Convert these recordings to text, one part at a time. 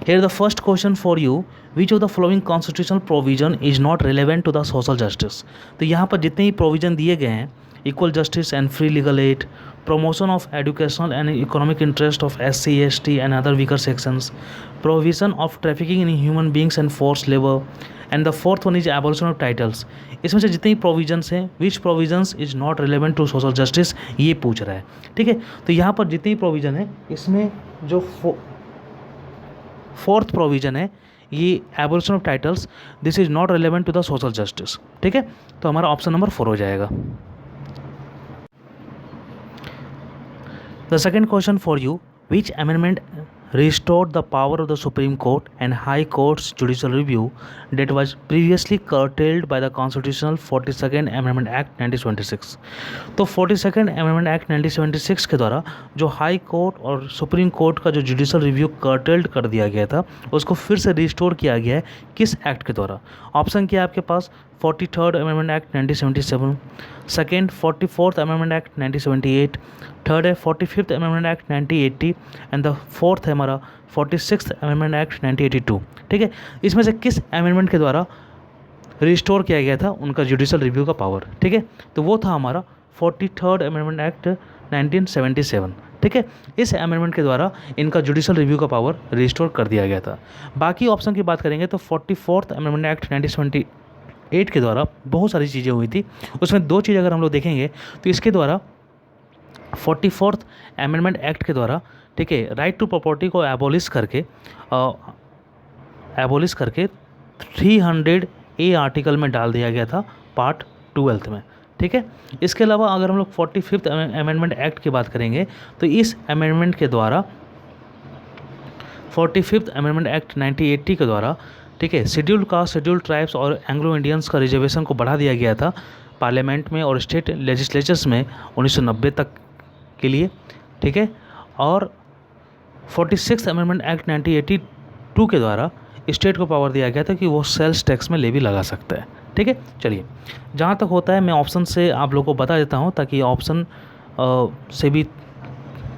Here the first question for you, which of the following constitutional provision is not relevant to the social justice? तो यहाँ पर जितने ही provision दिए गए हैं, equal justice and free legal aid, promotion of educational and economic interest of SC, ST and other weaker sections, provision of trafficking in human beings and forced labor, and the fourth one is abolition of titles. इसमें से जितनी provisions हैं, which provisions is not relevant to social justice, ये पूछ रहा है, ठीक है। तो यहाँ पर जितनी प्रोविजन है, इसमें जो फोर्थ प्रोविजन है, ये abolition of titles, this is not relevant to the social justice, ठीक है। तो हमारा ऑप्शन नंबर 4 हो जाएगा। The second question for you, which amendment restored the power of the Supreme Court and High Court's judicial review that was previously curtailed by the Constitutional 42nd Amendment Act 1976? तो 42nd Amendment Act 1976 के द्वारा जो high court और supreme court का जो judicial review curtailed कर दिया गया था, उसको फिर से रिस्टोर किया गया है, किस एक्ट के द्वारा? ऑप्शन क्या है आपके पास? 43rd Amendment Act 1977, second 44th Amendment Act 1978, third है 45th Amendment Act 1980 and the fourth है हमारा 46th Amendment Act 1982, ठीक है। इसमें से किस अमेंडमेंट के द्वारा रिस्टोर किया गया था उनका जुडिशल रिव्यू का पावर, ठीक है? तो वो था हमारा 43rd Amendment Act 1977, ठीक है। इस अमेंडमेंट के द्वारा इनका जुडिशल रिव्यू का पावर रिस्टोर कर दिया गया था। बाकी ऑप्शन की बात करेंगे तो 44th Amendment Act 1978 के द्वारा बहुत सारी चीज़ें हुई थी। उसमें दो चीज़ अगर हम लोग देखेंगे तो इसके द्वारा 44th अमेंडमेंट एक्ट के द्वारा, ठीक है, राइट टू प्रॉपर्टी को एबोलिश करके 300A आर्टिकल में डाल दिया गया था पार्ट 12 में, ठीक है। इसके अलावा अगर हम लोग 45th अमेंडमेंट एक्ट की बात करेंगे तो इस अमेंडमेंट के द्वारा 45th अमेंडमेंट एक्ट 1980 के द्वारा, ठीक है, शेड्यूल्ड कास्ट, शेड्यूल्ड ट्राइब्स और एंग्लो इंडियंस का रिजर्वेशन को बढ़ा दिया गया था पार्लियामेंट में और स्टेट लेजिस्लेचर्स में 1990 तक के लिए, ठीक है। और 46th अमेंडमेंट एक्ट 1982 के द्वारा स्टेट को पावर दिया गया था कि वो सेल्स टैक्स में लेवी लगा सकता है, ठीक है। चलिए, जहाँ तक होता है मैं ऑप्शन से आप लोगों को बता देता हूँ ताकि ऑप्शन से भी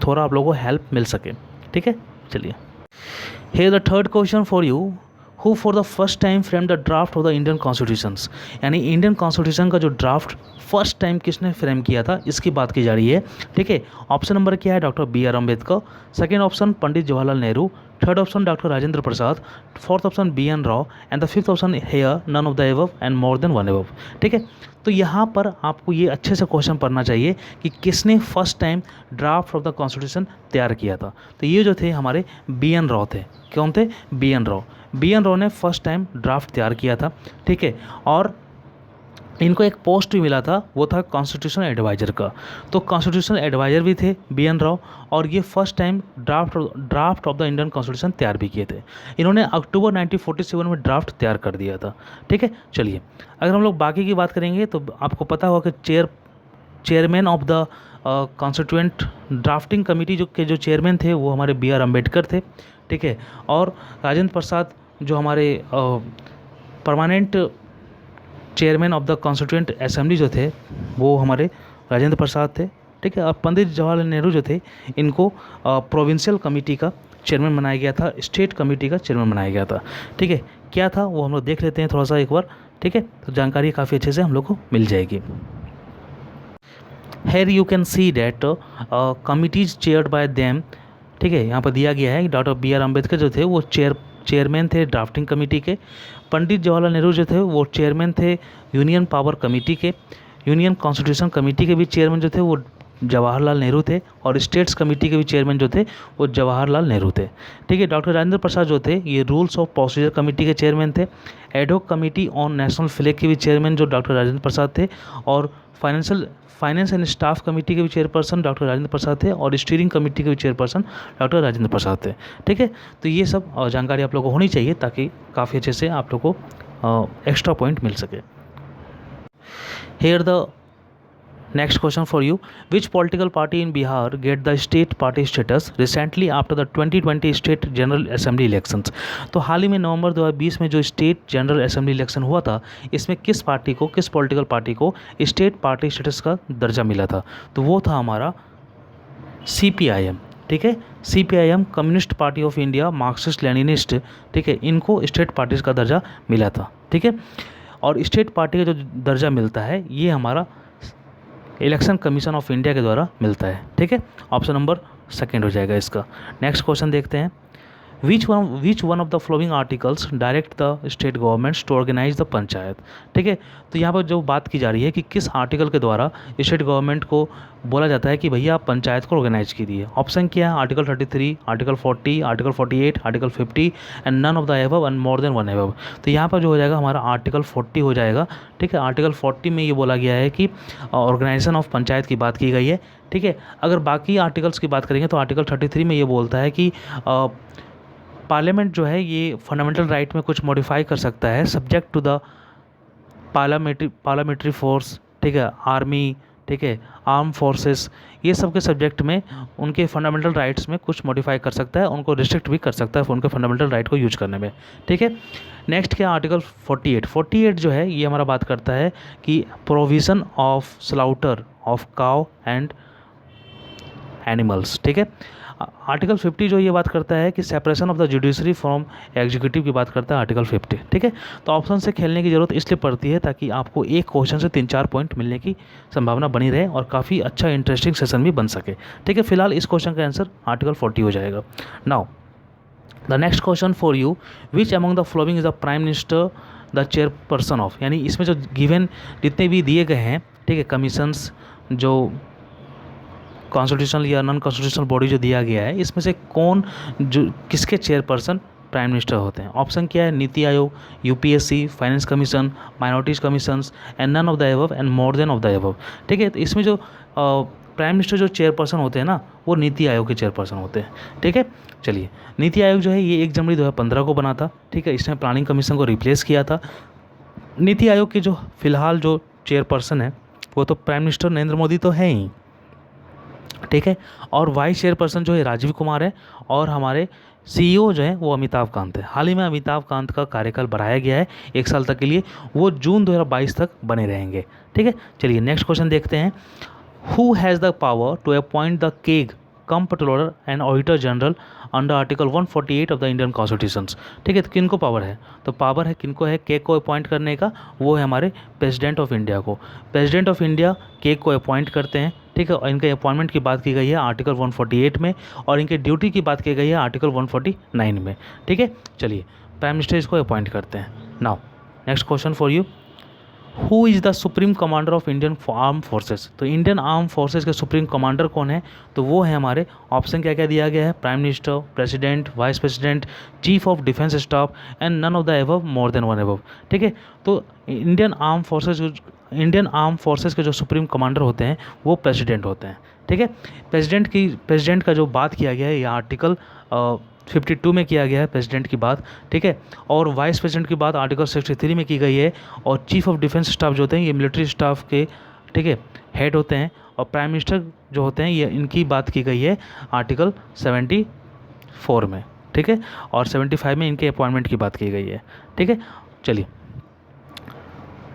थोड़ा आप लोगों को हेल्प मिल सके, ठीक है। चलिए, here the third question for you, who for the first time frame the draft of the Indian constitutions, यानी इंडियन कॉन्स्टिट्यूशन का जो ड्राफ्ट फर्स्ट टाइम किसने फ्रेम किया था, इसकी बात की जा रही है, ठीक है। ऑप्शन नंबर क्या है? Doctor B R Ambedkar, second option Pandit Jawaharlal Nehru, third option doctor Rajendra Prasad, fourth option B N Rau and the fifth option here none of the above and more than one above, ठीक है। तो यहाँ पर आपको ये अच्छे से क्वेश्चन पढ़ना चाहिए कि किसने first time draft of the constitution तैयार किया था। तो ये जो थे हमारे बी एन राव थे। कौन थे? B N Rau. B N Rau ने फर्स्ट टाइम ड्राफ्ट तैयार किया था, ठीक है। और इनको एक पोस्ट भी मिला था, वो था कॉन्स्टिट्यूशन एडवाइज़र का। तो कॉन्स्टिट्यूशन एडवाइज़र भी थे बी एन राव और ये first time draft of the Indian constitution तैयार भी किए थे। इन्होंने अक्टूबर 1947 में ड्राफ्ट तैयार कर दिया था, ठीक है। चलिए, अगर हम लोग बाकी की बात करेंगे तो आपको पता होगा कि chairman of the constituent drafting committee जो चेयरमैन थे वो हमारे बी आर अम्बेडकर थे, ठीक है। और राजेंद्र प्रसाद जो हमारे permanent chairman of the constituent assembly जो थे वो हमारे राजेंद्र प्रसाद थे, ठीक है। और पंडित जवाहरलाल नेहरू जो थे इनको प्रोविंशियल कमेटी का चेयरमैन बनाया गया था, स्टेट कमेटी का चेयरमैन बनाया गया था, ठीक है। क्या था वो हम लोग देख लेते हैं थोड़ा सा एक बार, ठीक है। तो जानकारी काफ़ी अच्छे से हम लोग को मिल जाएगी। Here you can see that committees chaired by them, ठीक है। यहाँ पर दिया गया है कि डॉक्टर बी आर अम्बेडकर जो थे वो चेयरमैन थे ड्राफ्टिंग कमेटी के, पंडित जवाहरलाल नेहरू जो थे वो चेयरमैन थे यूनियन पावर कमेटी के, यूनियन कॉन्स्टिट्यूशन कमेटी के भी चेयरमैन जो थे वो जवाहरलाल नेहरू थे और स्टेट्स कमेटी के भी चेयरमैन जो थे वो जवाहरलाल नेहरू थे, ठीक है। डॉक्टर राजेंद्र प्रसाद जो थे ये रूल्स ऑफ प्रोसीजर कमेटी के चेयरमैन थे, ad hoc committee on national flag के भी चेयरमैन जो डॉक्टर राजेंद्र प्रसाद थे और फाइनेंस एंड स्टाफ कमेटी के भी चेयरपर्सन डॉक्टर राजेंद्र प्रसाद थे और स्टीयरिंग कमेटी के भी चेयरपर्सन डॉक्टर राजेंद्र प्रसाद थे, ठीक है। तो ये सब जानकारी आप लोगों को होनी चाहिए ताकि काफ़ी अच्छे से आप लोगों को एक्स्ट्रा पॉइंट मिल सके। Here the next question for you, which political party in Bihar get the state party status recently after the 2020 state general assembly elections. तो हाल ही में नवंबर 2020 में जो स्टेट जनरल असेंबली इलेक्शन हुआ था इसमें किस पॉलिटिकल पार्टी को स्टेट पार्टी स्टेटस का दर्जा मिला था? तो वो था हमारा CPIM, ठीक है, CPIM communist party of India, Marxist Leninist, ठीक है, इनको स्टेट पार्टीज का दर्जा मिला था। ठीक है, और स्टेट पार्टी का जो दर्जा मिलता है ये हमारा इलेक्शन कमीशन ऑफ इंडिया के द्वारा मिलता है। ठीक है, ऑप्शन नंबर सेकेंड हो जाएगा इसका। नेक्स्ट क्वेश्चन देखते हैं, which one of the following articles direct the state governments to organise the panchayat. ठीक है, तो यहाँ पर जो बात की जा रही है कि किस आर्टिकल के द्वारा स्टेट गवर्नमेंट को बोला जाता है कि भैया आप पंचायत को ऑर्गेनाइज कीजिए। ऑप्शन क्या है, article 33, article 40, article 48, article 50 and none of the above and more than one above. तो यहाँ पर जो हो जाएगा हमारा आर्टिकल 40 हो जाएगा। ठीक है, आर्टिकल 40 में ये बोला गया है कि ऑर्गेनाइजेशन ऑफ पंचायत की बात की गई है। ठीक है, अगर बाकी आर्टिकल्स की बात करेंगे तो आर्टिकल 33 में ये बोलता है कि पार्लियामेंट जो है ये फंडामेंटल राइट में कुछ मॉडिफाई कर सकता है subject to the parliamentary force. ठीक है, आर्मी, ठीक है, आर्म फोर्सेस, ये सब के सब्जेक्ट में उनके फंडामेंटल राइट्स में कुछ मॉडिफाई कर सकता है, उनको रिस्ट्रिक्ट भी कर सकता है उनके फंडामेंटल राइट को यूज करने में। ठीक है, नेक्स्ट क्या, आर्टिकल 48 जो है ये हमारा बात करता है कि provision of slaughter of cow and animals. ठीक है, आर्टिकल 50 जो ये बात करता है कि separation of the judiciary from executive की बात करता है आर्टिकल 50। ठीक है, तो ऑप्शन से खेलने की ज़रूरत इसलिए पड़ती है ताकि आपको एक क्वेश्चन से 3-4 पॉइंट मिलने की संभावना बनी रहे और काफ़ी अच्छा इंटरेस्टिंग सेशन भी बन सके। ठीक है, फिलहाल इस क्वेश्चन का आंसर आर्टिकल 40 हो जाएगा। Now the next question for you, which among the following is the prime minister the chairperson of, यानी इसमें जो गिवन जितने भी दिए गए हैं, ठीक है, कमीशंस जो कॉन्स्टिट्यूशनल या नॉन कॉन्स्टिट्यूशनल बॉडी जो दिया गया है, इसमें से कौन जो किसके चेयरपर्सन प्राइम मिनिस्टर होते हैं। ऑप्शन क्या है, NITI Aayog, UPSC, finance commission, minorities commissions and none of the above and more than of the above. ठीक है, तो इसमें जो प्राइम मिनिस्टर जो चेयरपर्सन होते हैं ना, वो नीति आयोग के चेयरपर्सन होते हैं। ठीक है, चलिए, नीति आयोग जो है ये 1 जनवरी 2015 को बना था। ठीक है, इसने प्लानिंग कमीशन को रिप्लेस किया था। नीति आयोग के जो फिलहाल जो चेयरपर्सन है वो तो प्राइम मिनिस्टर नरेंद्र मोदी तो है ही। ठीक है, और वाइस चेयरपर्सन जो है राजीव कुमार है और हमारे CEO जो है वो अमिताभ कांत है। हाल ही में अमिताभ कांत का कार्यकाल बढ़ाया गया है 1 साल तक के लिए, वो जून 2022 तक बने रहेंगे। ठीक है, चलिए नेक्स्ट क्वेश्चन देखते हैं, who has the power to appoint the CAG controller and auditor general under article 148 of the Indian constitutions. ठीक है, तो किनको पावर है, तो पावर है किनको है, केग को अपॉइंट करने का, वो है हमारे प्रेसिडेंट ऑफ इंडिया को। प्रेसिडेंट ऑफ इंडिया केग को अपॉइंट करते हैं। ठीक है, और इनके अपॉइंटमेंट की बात की गई है आर्टिकल 148 में और इनके ड्यूटी की बात की गई है आर्टिकल 149 में। ठीक है, चलिए प्राइम मिनिस्टर इसको अपॉइंट करते हैं। Now next question for you, who is the supreme commander of Indian arm forces. तो इंडियन आर्म फोर्सेस के सुप्रीम कमांडर कौन है, तो वो है हमारे, ऑप्शन क्या क्या दिया गया है, prime minister, president, vice president, chief of defence staff and none of the above, more than one above. ठीक है, तो इंडियन आर्म फोर्सेस के जो सुप्रीम कमांडर होते हैं वो प्रेसिडेंट होते हैं। ठीक है, प्रेसिडेंट का जो बात किया गया है ये आर्टिकल 52 में किया गया है प्रेसिडेंट की बात। ठीक है, और वाइस प्रेसिडेंट की बात आर्टिकल 63 में की गई है, और चीफ ऑफ डिफेंस स्टाफ जो होते हैं ये मिलिट्री स्टाफ के, ठीक है, हेड होते हैं, और प्राइम मिनिस्टर जो होते हैं ये इनकी बात की गई है आर्टिकल 74 में। ठीक है, और 75 में इनके अपॉइंटमेंट की बात की गई है। ठीक है, चलिए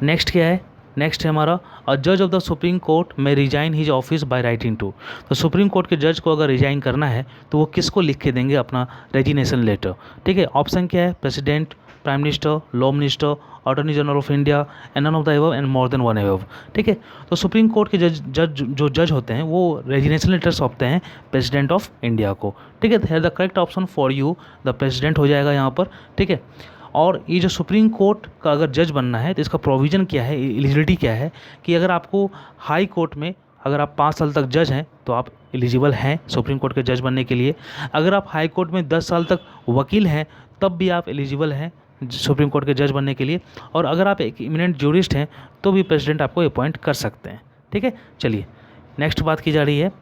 नेक्स्ट क्या है, नेक्स्ट है हमारा, अ जज ऑफ द सुप्रीम कोर्ट में resign his office by writing to. तो सुप्रीम कोर्ट के जज को अगर रिजाइन करना है तो वो किसको लिख के देंगे अपना रेजिग्नेशन लेटर। ठीक है, ऑप्शन क्या है, president, prime minister, law minister, attorney general of India and none of the above and more than one above. ठीक है, तो सुप्रीम कोर्ट के जज होते हैं वो रेजिग्नेशन लेटर सौंपते हैं प्रेसिडेंट ऑफ इंडिया को। ठीक है, the correct option for you the president हो जाएगा यहाँ पर। ठीक है, और ये जो सुप्रीम कोर्ट का अगर जज बनना है तो इसका प्रोविज़न क्या है, एलिजिबिलिटी क्या है, कि अगर आपको हाई कोर्ट में अगर आप 5 साल तक जज हैं तो आप एलिजिबल हैं सुप्रीम कोर्ट के जज बनने के लिए। अगर आप हाई कोर्ट में 10 साल तक वकील हैं तब भी आप एलिजिबल हैं सुप्रीम कोर्ट के जज बनने के लिए। और अगर आप एक इमिनेंट ज्यूरिस्ट हैं तो भी प्रेसिडेंट आपको अपॉइंट कर सकते हैं। ठीक है, चलिए नेक्स्ट बात की जा रही है,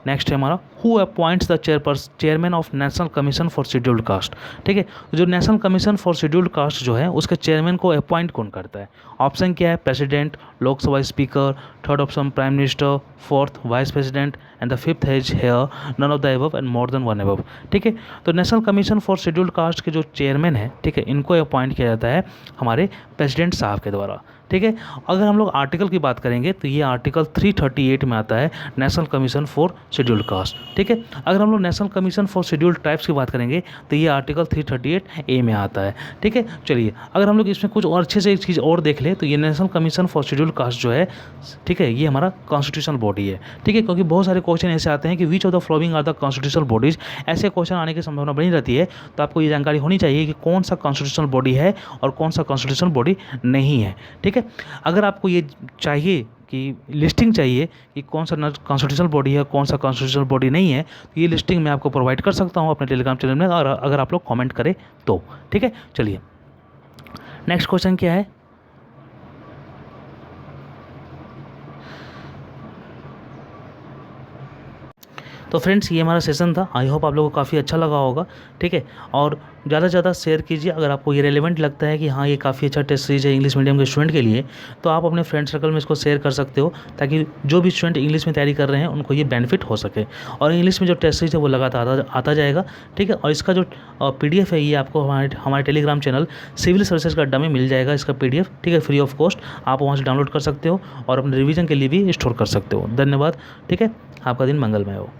नेक्स्ट है हमारा, who appoints the chairman of national commission for scheduled cast. ठीक है, जो national commission for scheduled cast जो है उसके चेयरमैन को अपॉइंट कौन करता है। ऑप्शन क्या है, president, Lok Sabha speaker, third option prime minister, fourth vice president and the fifth is here none of the above and more than one above. ठीक है, तो national commission for scheduled caste के जो चेयरमैन है, ठीक है, इनको अपॉइंट किया जाता है हमारे प्रेसिडेंट साहब के द्वारा। ठीक है। अगर हम लोग आर्टिकल की बात करेंगे तो ये आर्टिकल 338 में आता है, national commission for scheduled cast. ठीक है। अगर हम लोग national commission for scheduled tribes की बात करेंगे तो ये आर्टिकल 338A में आता है। ठीक है। चलिए, अगर हम लोग इसमें कुछ और अच्छे से एक चीज़ और देख लें तो ये national commission for scheduled cast जो है, ठीक है, ये हमारा कॉन्स्टिट्यूशनल बॉडी है। ठीक है, क्योंकि बहुत सारे क्वेश्चन ऐसे आते हैं कि which of the following are the constitutional bodies, ऐसे क्वेश्चन आने की संभावना बनी रहती है। तो आपको ये जानकारी होनी चाहिए कि कौन सा कॉन्स्टिट्यूशनल बॉडी है और कौन सा कॉन्स्टिट्यूशनल बॉडी नहीं है। ठीक है। अगर आपको ये चाहिए कि लिस्टिंग चाहिए कि कौन सा कॉन्स्टिट्यूशनल बॉडी है, कौन सा कॉन्स्टिट्यूशनल बॉडी नहीं है, तो ये लिस्टिंग मैं आपको प्रोवाइड कर सकता हूँ अपने टेलीग्राम चैनल में, और अगर आप लोग कमेंट करें तो। ठीक है। चलिए, नेक्स्ट क्वेश्चन क्या है। तो फ्रेंड्स, ये हमारा सेशन था। आई होप आप लोगों को काफ़ी अच्छा लगा होगा। ठीक है। और ज़्यादा से ज़्यादा शेयर कीजिए अगर आपको ये रेलेवेंट लगता है कि हाँ ये काफ़ी अच्छा टेस्ट सीरीज है इंग्लिश मीडियम के स्टूडेंट के लिए, तो आप अपने फ्रेंड सर्कल में इसको शेयर कर सकते हो, ताकि जो भी स्टूडेंट इंग्लिश में तैयारी कर रहे हैं उनको ये बेनिफिट हो सके। और इंग्लिश में जो टेस्ट सीरीज है वो लगातार आता जाएगा। ठीक है। और इसका जो PDF है ये आपको हमारे टेलीग्राम चैनल सिविल सर्विसेज का अड्डा में मिल जाएगा, इसका PDF। ठीक है, फ्री ऑफ कॉस्ट आप वहाँ से डाउनलोड कर सकते हो और अपने रिवीजन के लिए भी स्टोर कर सकते हो। धन्यवाद। ठीक है, आपका दिन मंगलमय हो।